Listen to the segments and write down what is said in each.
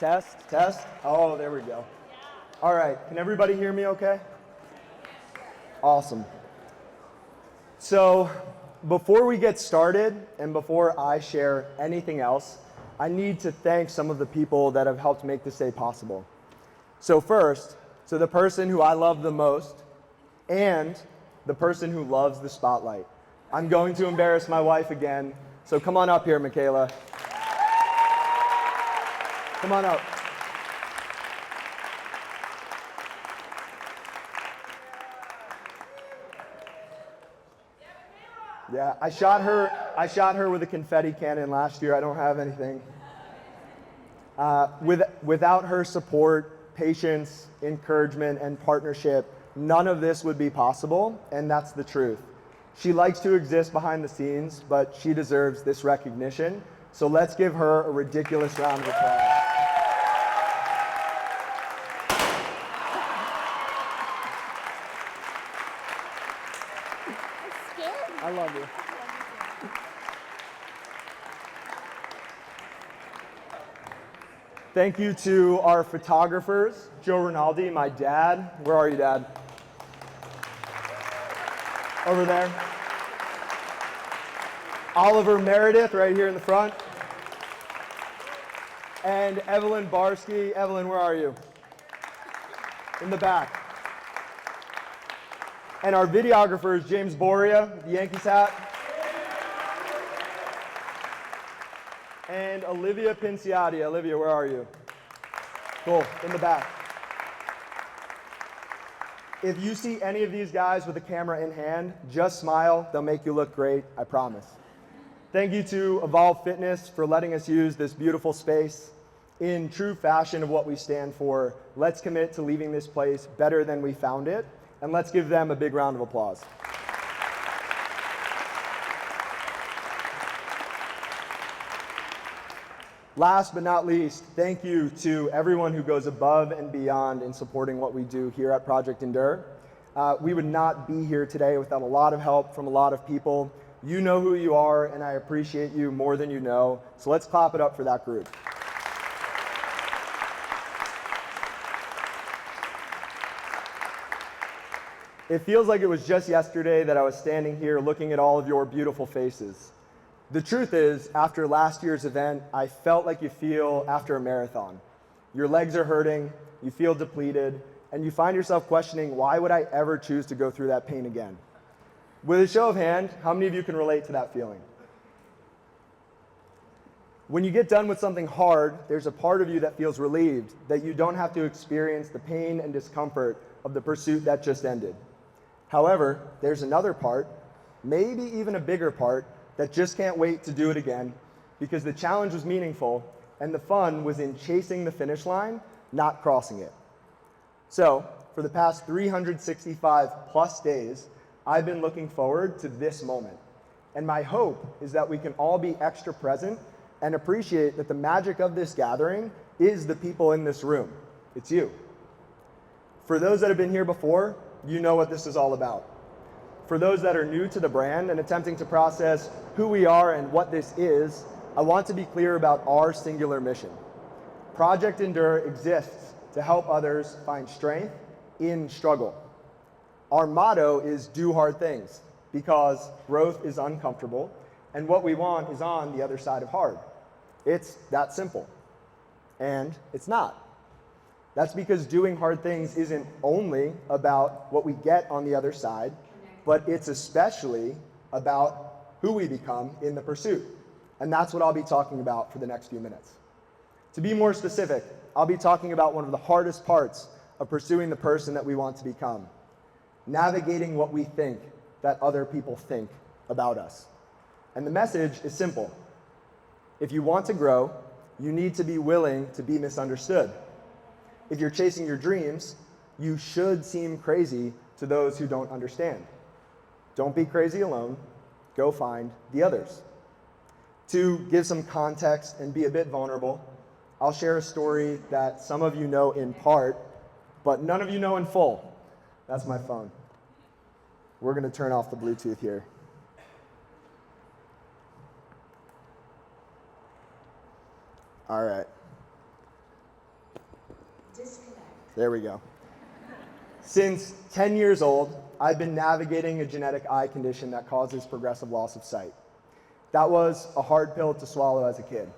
Test, test. Oh, there we go. All right, can everybody hear me okay? Awesome. So before we get started and before I share anything else, I need to thank some of the people that have helped make this day possible. So first, to the person who I love the most and the person who loves the spotlight. I'm going to embarrass my wife again, so come on up here, Michaela. Come on up. Yeah, I shot her with a confetti cannon last year. I don't have anything. Without her support, patience, encouragement, and partnership, none of this would be possible, and that's the truth. She likes to exist behind the scenes, but she deserves this recognition. So let's give her a ridiculous round of applause. I love you. Thank you to our photographers, Joe Rinaldi, my dad. Where are you, Dad? Over there. Oliver Meredith, right here in the front. And Evelyn Barsky. Evelyn, where are you? In the back. And our videographers, James Boria, the Yankees hat. And Olivia Pinciati. Olivia, where are you? Cool, in the back. If you see any of these guys with a camera in hand, just smile. They'll make you look great, I promise. Thank you to Evolve Fitness for letting us use this beautiful space. In true fashion of what we stand for, let's commit to leaving this place better than we found it. And let's give them a big round of applause. Last but not least, thank you to everyone who goes above and beyond in supporting what we do here at Project Endure. We would not be here today without a lot of help from a lot of people. You know who you are, and I appreciate you more than you know. So let's clap it up for that group. It feels like it was just yesterday that I was standing here looking at all of your beautiful faces. The truth is, after last year's event, I felt like you feel after a marathon. Your legs are hurting, you feel depleted, and you find yourself questioning, why would I ever choose to go through that pain again? With a show of hands, how many of you can relate to that feeling? When you get done with something hard, there's a part of you that feels relieved that you don't have to experience the pain and discomfort of the pursuit that just ended. However, there's another part, maybe even a bigger part, that just can't wait to do it again because the challenge was meaningful and the fun was in chasing the finish line, not crossing it. So, for the past 365 plus days, I've been looking forward to this moment. And my hope is that we can all be extra present and appreciate that the magic of this gathering is the people in this room. It's you. For those that have been here before, you know what this is all about. For those that are new to the brand and attempting to process who we are and what this is, I want to be clear about our singular mission. Project Endure exists to help others find strength in struggle. Our motto is do hard things because growth is uncomfortable and what we want is on the other side of hard. It's that simple. And it's not. That's because doing hard things isn't only about what we get on the other side, but it's especially about who we become in the pursuit. And that's what I'll be talking about for the next few minutes. To be more specific, I'll be talking about one of the hardest parts of pursuing the person that we want to become, navigating what we think that other people think about us. And the message is simple. If you want to grow, you need to be willing to be misunderstood. If you're chasing your dreams, you should seem crazy to those who don't understand. Don't be crazy alone. Go find the others. To give some context and be a bit vulnerable, I'll share a story that some of you know in part, but none of you know in full. That's my phone. We're going to turn off the Bluetooth here. All right. There we go. Since 10 years old, I've been navigating a genetic eye condition that causes progressive loss of sight. That was a hard pill to swallow as a kid.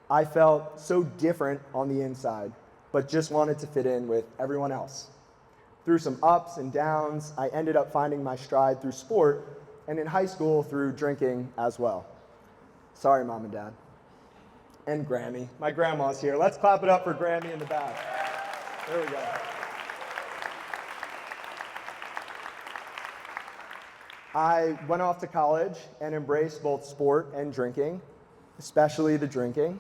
I felt so different on the inside, but just wanted to fit in with everyone else. Through some ups and downs, I ended up finding my stride through sport, and in high school through drinking as well. Sorry, Mom and Dad. And Grammy. My grandma's here. Let's clap it up for Grammy in the back. There we go. I went off to college and embraced both sport and drinking, especially the drinking.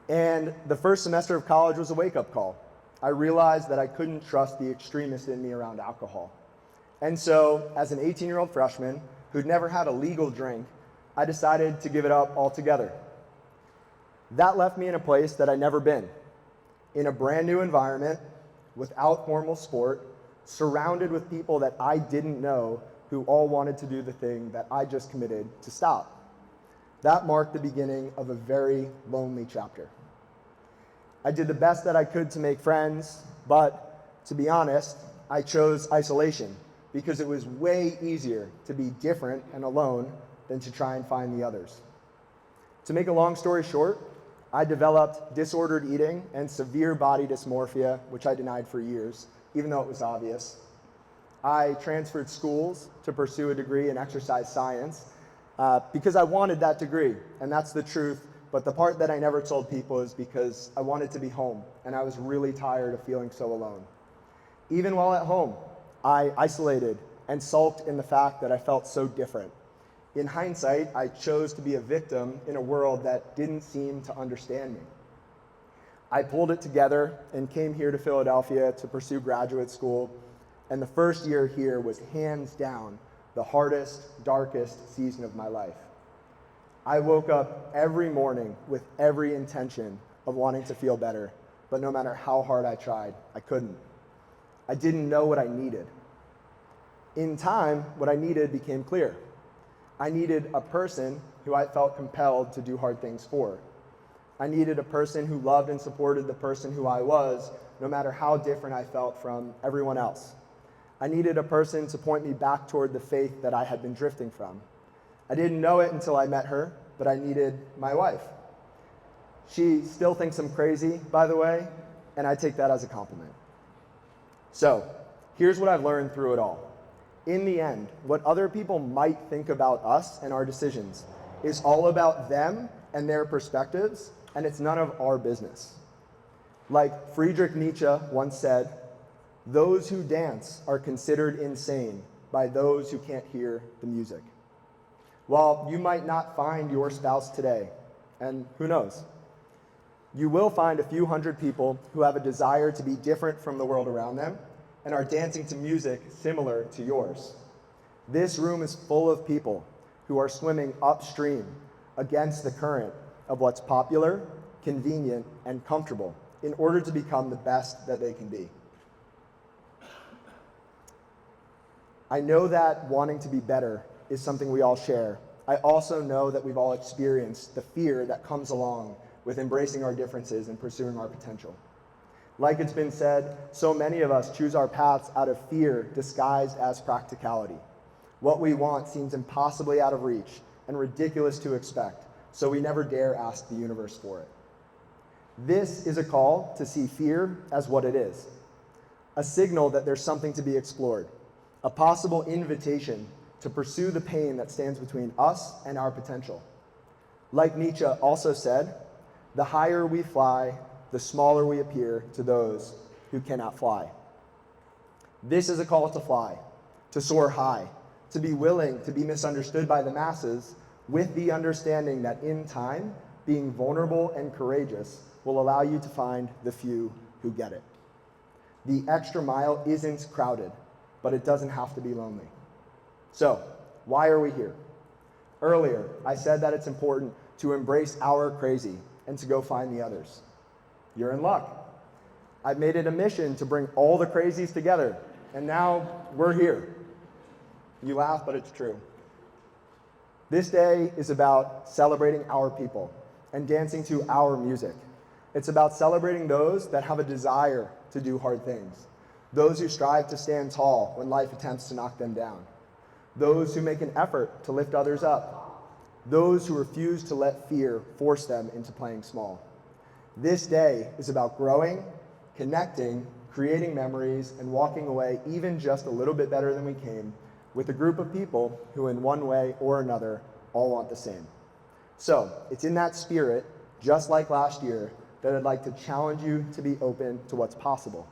And the first semester of college was a wake-up call. I realized that I couldn't trust the extremist in me around alcohol. And so, as an 18-year-old freshman who'd never had a legal drink, I decided to give it up altogether. That left me in a place that I'd never been, in a brand new environment, without formal sport, surrounded with people that I didn't know who all wanted to do the thing that I just committed to stop. That marked the beginning of a very lonely chapter. I did the best that I could to make friends, but to be honest, I chose isolation because it was way easier to be different and alone than to try and find the others. To make a long story short, I developed disordered eating and severe body dysmorphia, which I denied for years, even though it was obvious. I transferred schools to pursue a degree in exercise science because I wanted that degree, and that's the truth. But the part that I never told people is because I wanted to be home, and I was really tired of feeling so alone. Even while at home, I isolated and sulked in the fact that I felt so different. In hindsight, I chose to be a victim in a world that didn't seem to understand me. I pulled it together and came here to Philadelphia to pursue graduate school, and the first year here was hands down the hardest, darkest season of my life. I woke up every morning with every intention of wanting to feel better, but no matter how hard I tried, I couldn't. I didn't know what I needed. In time, what I needed became clear. I needed a person who I felt compelled to do hard things for. I needed a person who loved and supported the person who I was, no matter how different I felt from everyone else. I needed a person to point me back toward the faith that I had been drifting from. I didn't know it until I met her, but I needed my wife. She still thinks I'm crazy, by the way, and I take that as a compliment. So, here's what I've learned through it all. In the end, what other people might think about us and our decisions is all about them and their perspectives, and it's none of our business. Like Friedrich Nietzsche once said, "Those who dance are considered insane by those who can't hear the music." While you might not find your spouse today, and who knows, you will find a few hundred people who have a desire to be different from the world around them and are dancing to music similar to yours. This room is full of people who are swimming upstream against the current of what's popular, convenient, and comfortable in order to become the best that they can be. I know that wanting to be better is something we all share. I also know that we've all experienced the fear that comes along with embracing our differences and pursuing our potential. Like it's been said, so many of us choose our paths out of fear disguised as practicality. What we want seems impossibly out of reach and ridiculous to expect, so we never dare ask the universe for it. This is a call to see fear as what it is, a signal that there's something to be explored, a possible invitation to pursue the pain that stands between us and our potential. Like Nietzsche also said, the higher we fly, the smaller we appear to those who cannot fly. This is a call to fly, to soar high, to be willing to be misunderstood by the masses with the understanding that in time, being vulnerable and courageous will allow you to find the few who get it. The extra mile isn't crowded, but it doesn't have to be lonely. So, why are we here? Earlier, I said that it's important to embrace our crazy and to go find the others. You're in luck. I've made it a mission to bring all the crazies together, and now we're here. You laugh, but it's true. This day is about celebrating our people and dancing to our music. It's about celebrating those that have a desire to do hard things, those who strive to stand tall when life attempts to knock them down, those who make an effort to lift others up, those who refuse to let fear force them into playing small. This day is about growing, connecting, creating memories, and walking away even just a little bit better than we came with a group of people who in one way or another all want the same. So it's in that spirit, just like last year, that I'd like to challenge you to be open to what's possible.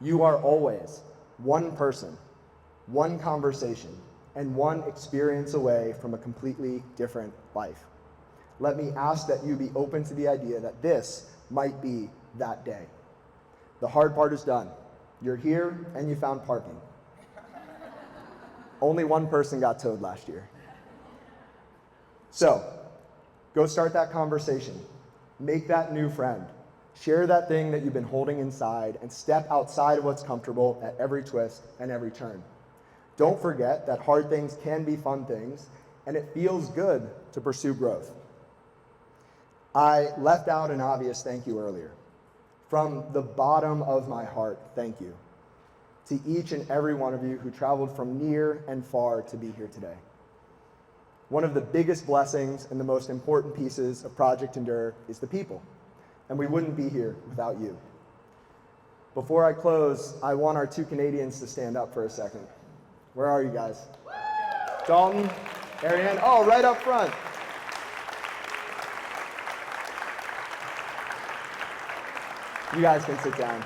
You are always one person, one conversation, and one experience away from a completely different life. Let me ask that you be open to the idea that this might be that day. The hard part is done. You're here and you found parking. Only one person got towed last year. So, go start that conversation. Make that new friend. Share that thing that you've been holding inside and step outside of what's comfortable at every twist and every turn. Don't forget that hard things can be fun things, and it feels good to pursue growth. I left out an obvious thank you earlier. From the bottom of my heart, thank you to each and every one of you who traveled from near and far to be here today. One of the biggest blessings and the most important pieces of Project Endure is the people, and we wouldn't be here without you. Before I close, I want our two Canadians to stand up for a second. Where are you guys? Dalton, Ariane, oh, right up front. You guys can sit down.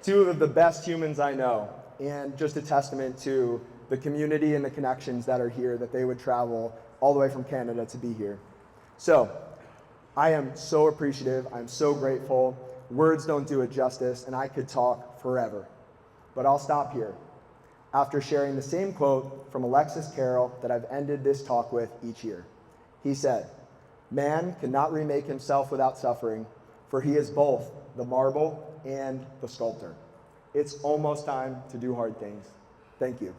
Two of the best humans I know, and just a testament to the community and the connections that are here, that they would travel all the way from Canada to be here. So, I am so appreciative, I'm so grateful. Words don't do it justice, and I could talk forever. But I'll stop here after sharing the same quote from Alexis Carrel that I've ended this talk with each year. He said, "Man cannot remake himself without suffering, for he is both the marble and the sculptor." It's almost time to do hard things. Thank you.